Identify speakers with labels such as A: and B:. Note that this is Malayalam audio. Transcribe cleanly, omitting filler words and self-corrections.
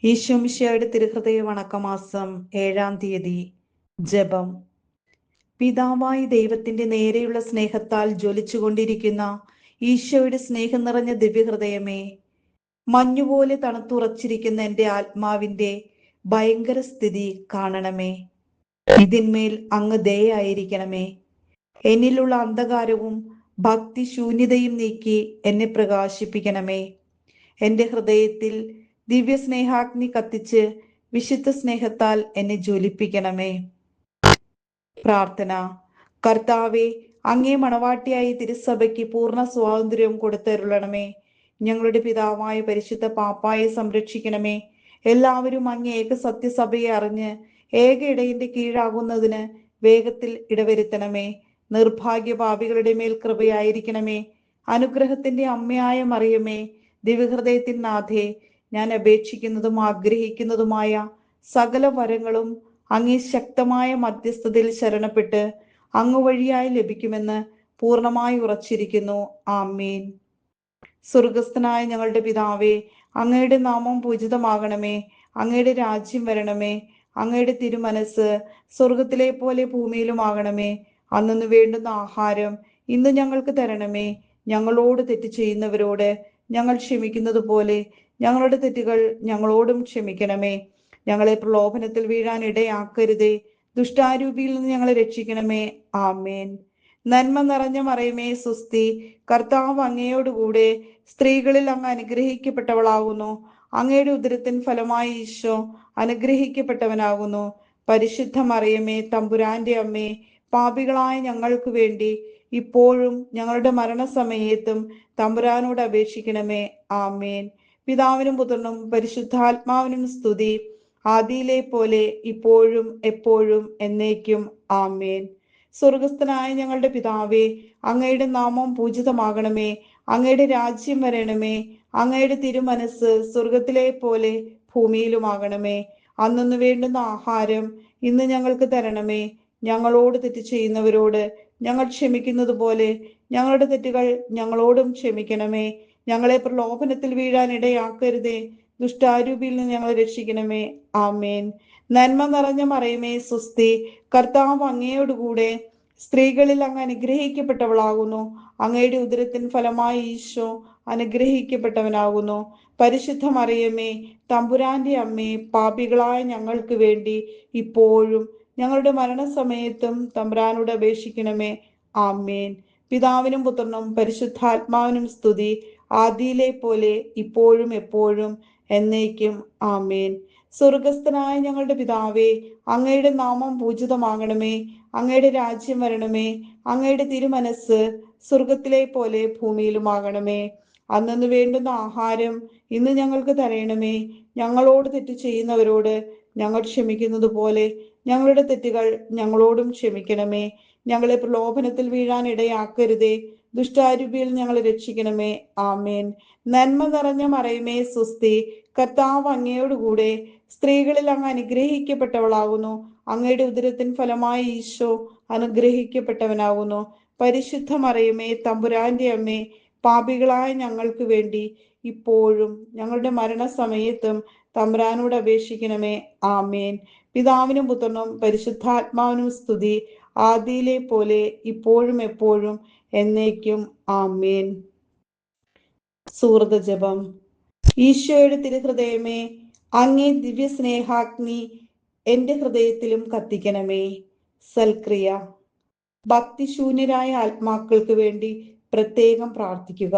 A: ഈശോമിശിഹായുടെ തിരുഹൃദയ വണക്കമാസം 7-ാം തീയതി. ജപം. പിതാവായ ദൈവത്തിന്റെ നേരെയുള്ള സ്നേഹത്താൽ ജ്വലിച്ചുകൊണ്ടിരിക്കുന്ന ഈശോയുടെ സ്നേഹം നിറഞ്ഞ ദിവ്യഹൃദയമേ, മഞ്ഞുപോലെ തണുത്തുറച്ചിരിക്കുന്ന എൻ്റെ ആത്മാവിന്റെ ഭയങ്കര സ്ഥിതി കാണണമേ. ഇതിന്മേൽ അങ്ങ് ദയായിരിക്കണമേ. എന്നിലുള്ള അന്ധകാരവും ഭക്തിശൂന്യതയും നീക്കി എന്നെ പ്രകാശിപ്പിക്കണമേ. എൻ്റെ ഹൃദയത്തിൽ ദിവ്യ സ്നേഹാഗ്നി കത്തിച്ച് വിശുദ്ധ സ്നേഹത്താൽ എന്നെ ജ്വലിപ്പിക്കണമേ. പ്രാർത്ഥന. കർത്താവെ, അങ്ങേ മണവാട്ടിയായി തിരുസഭയ്ക്ക് പൂർണ്ണ സ്വാതന്ത്ര്യം കൊടുത്തരുളണമേ. ഞങ്ങളുടെ പിതാവായ പരിശുദ്ധ പാപ്പായെ സംരക്ഷിക്കണമേ. എല്ലാവരും അങ്ങേ ഏക സത്യസഭയെ അറിഞ്ഞ് ഏക ഇടയന്റെ കീഴാകുന്നതിന് വേഗത്തിൽ ഇടവരുത്തണമേ. നിർഭാഗ്യ പാപികളുടെ മേൽ കൃപയായിരിക്കണമേ. അനുഗ്രഹത്തിന്റെ അമ്മയായ മറിയമേ, ദിവ്യഹൃദയത്തിൻ നാഥേ, ഞാൻ അപേക്ഷിക്കുന്നതും ആഗ്രഹിക്കുന്നതുമായ സകല വരങ്ങളും അങ്ങേ ശക്തമായ മധ്യസ്ഥതയിൽ ശരണപ്പെട്ട് അങ്ങ് വഴിയായി ലഭിക്കുമെന്ന് പൂർണ്ണമായി ഉറച്ചിരിക്കുന്നു. ആമേൻ. സ്വർഗസ്ഥനായ ഞങ്ങളുടെ പിതാവേ, അങ്ങയുടെ നാമം പൂജിതമാകണമേ. അങ്ങയുടെ രാജ്യം വരണമേ. അങ്ങയുടെ തിരുമനസ് സ്വർഗത്തിലെ പോലെ ഭൂമിയിലുമാകണമേ. അന്നു വേണ്ടുന്ന ആഹാരം ഇന്ന് ഞങ്ങൾക്ക് തരണമേ. ഞങ്ങളോട് തെറ്റ് ചെയ്യുന്നവരോട് ഞങ്ങൾ ക്ഷമിക്കുന്നത് പോലെ ഞങ്ങളുടെ തെറ്റുകൾ ഞങ്ങളോടും ക്ഷമിക്കണമേ. ഞങ്ങളെ പ്രലോഭനത്തിൽ വീഴാൻ ഇടയാക്കരുതേ. ദുഷ്ടാരൂപിയിൽ നിന്ന് ഞങ്ങളെ രക്ഷിക്കണമേ. ആമേൻ. നന്മ നിറഞ്ഞ മറിയമേ, സുസ്തി. കർത്താവ് അങ്ങയോടുകൂടെ സ്ത്രീകളിൽ അങ്ങ് അനുഗ്രഹിക്കപ്പെട്ടവളാകുന്നു. അങ്ങയുടെ ഉദരത്തിൻ ഫലമായി ഈശോ അനുഗ്രഹിക്കപ്പെട്ടവനാകുന്നു. പരിശുദ്ധ മറിയമേ, തമ്പുരാന്റെ അമ്മേ, പാപികളായ ഞങ്ങൾക്ക് വേണ്ടി ഇപ്പോഴും ഞങ്ങളുടെ മരണസമയത്തും തമ്പുരാനോട് അപേക്ഷിക്കണമേ. ആമേൻ. പിതാവിനും പുത്രനും പരിശുദ്ധാത്മാവിനും സ്തുതി, ആദിയിലെ പോലെ ഇപ്പോഴും എപ്പോഴും എന്നേക്കും. ആമേൻ. സ്വർഗസ്ഥനായ ഞങ്ങളുടെ പിതാവേ, അങ്ങയുടെ നാമം പൂജിതമാകണമേ. അങ്ങയുടെ രാജ്യം വരണമേ. അങ്ങയുടെ തിരുമനസ് സ്വർഗത്തിലെ പോലെ ഭൂമിയിലുമാകണമേ. അന്നു വേണ്ടുന്ന ആഹാരം ഇന്ന് ഞങ്ങൾക്ക് തരണമേ. ഞങ്ങളോട് തെറ്റ് ചെയ്യുന്നവരോട് ഞങ്ങൾ ക്ഷമിക്കുന്നത് പോലെ ഞങ്ങളുടെ തെറ്റുകൾ ഞങ്ങളോടും ക്ഷമിക്കണമേ. ഞങ്ങളെ പ്രലോഭനത്തിൽ വീഴാൻ ഇടയാക്കരുതേ. ദുഷ്ടാരൂപിയിൽ നിന്ന് ഞങ്ങളെ രക്ഷിക്കണമേ. ആമേൻ. നന്മ നിറഞ്ഞ മറിയമേ, സുസ്തി. കർത്താവ് അങ്ങയോടുകൂടെ സ്ത്രീകളിൽ അങ്ങ് അനുഗ്രഹിക്കപ്പെട്ടവളാകുന്നു. അങ്ങയുടെ ഉദരത്തിൻ ഫലമായി ഈശോ അനുഗ്രഹിക്കപ്പെട്ടവനാകുന്നു. പരിശുദ്ധ മറിയമേ, തമ്പുരാന്റെ അമ്മേ, പാപികളായ ഞങ്ങൾക്ക് വേണ്ടി ഇപ്പോഴും ഞങ്ങളുടെ മരണസമയത്തും തമ്പുരാനോട് അപേക്ഷിക്കണമേ. ആമേൻ. പിതാവിനും പുത്രനും പരിശുദ്ധാത്മാവിനും സ്തുതി, ആദിയിലെ പോലെ ഇപ്പോഴും എപ്പോഴും എന്നേക്കും. ആമേൻ. സ്വർഗസ്ഥനായ ഞങ്ങളുടെ പിതാവേ, അങ്ങയുടെ നാമം പൂജിതമാകണമേ. അങ്ങയുടെ രാജ്യം വരണമേ. അങ്ങയുടെ തിരുമനസ് സ്വർഗത്തിലെ പോലെ ഭൂമിയിലുമാകണമേ. അന്നു വേണ്ടുന്ന ആഹാരം ഇന്ന് ഞങ്ങൾക്ക് തരണമേ. ഞങ്ങളോട് തെറ്റ് ചെയ്യുന്നവരോട് ഞങ്ങൾ ക്ഷമിക്കുന്നത് പോലെ ഞങ്ങളുടെ തെറ്റുകൾ ഞങ്ങളോടും ക്ഷമിക്കണമേ. ഞങ്ങളെ പ്രലോഭനത്തിൽ വീഴാൻ ഇടയാക്കരുതേ. ദുഷ്ടാരൂപിയിൽ ഞങ്ങളെ രക്ഷിക്കണമേ. ആമേൻ. നന്മ നിറഞ്ഞ മറിയമേ, സുസ്തി. കർത്താവ് അങ്ങയോടുകൂടെ സ്ത്രീകളിൽ അങ്ങ് അനുഗ്രഹിക്കപ്പെട്ടവളാകുന്നു. അങ്ങയുടെ ഉദരത്തിൻ ഫലമായി ഈശോ അനുഗ്രഹിക്കപ്പെട്ടവനാകുന്നു. പരിശുദ്ധ മറിയമേ, തമ്പുരാന്റെ അമ്മേ, പാപികളായ ഞങ്ങൾക്ക് വേണ്ടി ഇപ്പോഴും ഞങ്ങളുടെ മരണസമയത്തും തമ്പുരാനോട് അപേക്ഷിക്കണമേ. ആമേൻ. പിതാവിനും പുത്രനും പരിശുദ്ധാത്മാവിനും സ്തുതി, ആദിയിലെ പോലെ ഇപ്പോഴും എപ്പോഴും എന്നേക്കും. ആമേൻ. സുഹൃത ജപം. ഈശോയുടെ തിരുഹൃദയമേ, അങ്ങേ ദിവ്യ സ്നേഹാഗ്നി എൻ്റെ ഹൃദയത്തിലും കത്തിക്കണമേ. സൽക്രിയ. ഭക്തിശൂന്യരായ ആത്മാക്കൾക്ക് വേണ്ടി പ്രത്യേകം പ്രാർത്ഥിക്കുക.